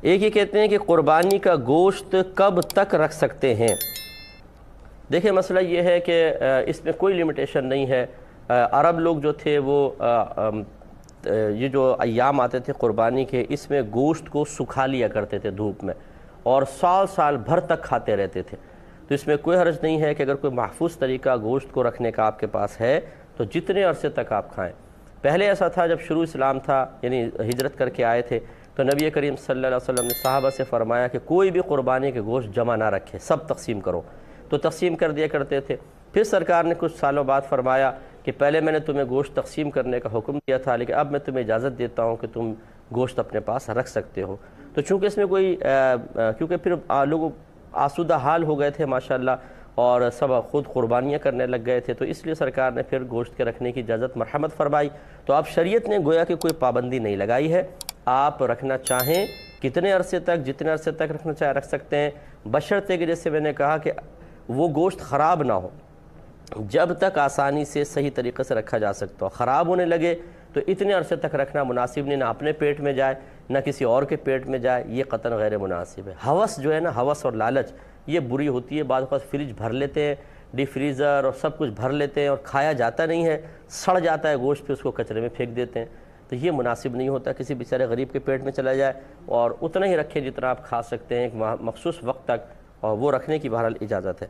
ایک یہ کہتے ہیں کہ قربانی کا گوشت کب تک رکھ سکتے ہیں؟ دیکھیں مسئلہ یہ ہے کہ اس میں کوئی لمیٹیشن نہیں ہے۔ عرب لوگ جو تھے وہ یہ جو ایام آتے تھے قربانی کے، اس میں گوشت کو سکھا لیا کرتے تھے دھوپ میں، اور سال سال بھر تک کھاتے رہتے تھے۔ تو اس میں کوئی حرج نہیں ہے کہ اگر کوئی محفوظ طریقہ گوشت کو رکھنے کا آپ کے پاس ہے تو جتنے عرصے تک آپ کھائیں۔ پہلے ایسا تھا جب شروع اسلام تھا، یعنی ہجرت کر کے آئے تھے، تو نبی کریم صلی اللہ علیہ وسلم نے صحابہ سے فرمایا کہ کوئی بھی قربانی کے گوشت جمع نہ رکھے، سب تقسیم کرو، تو تقسیم کر دیا کرتے تھے۔ پھر سرکار نے کچھ سالوں بعد فرمایا کہ پہلے میں نے تمہیں گوشت تقسیم کرنے کا حکم دیا تھا، لیکن اب میں تمہیں اجازت دیتا ہوں کہ تم گوشت اپنے پاس رکھ سکتے ہو۔ تو چونکہ اس میں کوئی کیونکہ پھر لوگ آسودہ حال ہو گئے تھے ماشاءاللہ، اور سب خود قربانیاں کرنے لگ گئے تھے، تو اس لیے سرکار نے پھر گوشت کے رکھنے کی اجازت مرحمت فرمائی۔ تو اب شریعت نے گویا کہ کوئی پابندی نہیں لگائی ہے، آپ رکھنا چاہیں کتنے عرصے تک، جتنے عرصے تک رکھنا چاہیں رکھ سکتے ہیں، بشرطے کہ جیسے میں نے کہا کہ وہ گوشت خراب نہ ہو، جب تک آسانی سے صحیح طریقے سے رکھا جا سکتا ہو۔ خراب ہونے لگے تو اتنے عرصے تک رکھنا مناسب نہیں، نہ اپنے پیٹ میں جائے نہ کسی اور کے پیٹ میں جائے، یہ قطعاً غیر مناسب ہے۔ ہوس جو ہے نا، ہوس اور لالچ یہ بری ہوتی ہے۔ بعض اوقات فریج بھر لیتے ہیں، ڈی فریزر اور سب کچھ بھر لیتے ہیں، اور کھایا جاتا نہیں ہے، سڑ جاتا ہے گوشت، پہ اس کو کچرے میں پھینک دیتے ہیں۔ تو یہ مناسب نہیں ہوتا، کسی بیچارے غریب کے پیٹ میں چلا جائے، اور اتنا ہی رکھیں جتنا آپ کھا سکتے ہیں ایک مخصوص وقت تک، اور وہ رکھنے کی بہرحال اجازت ہے۔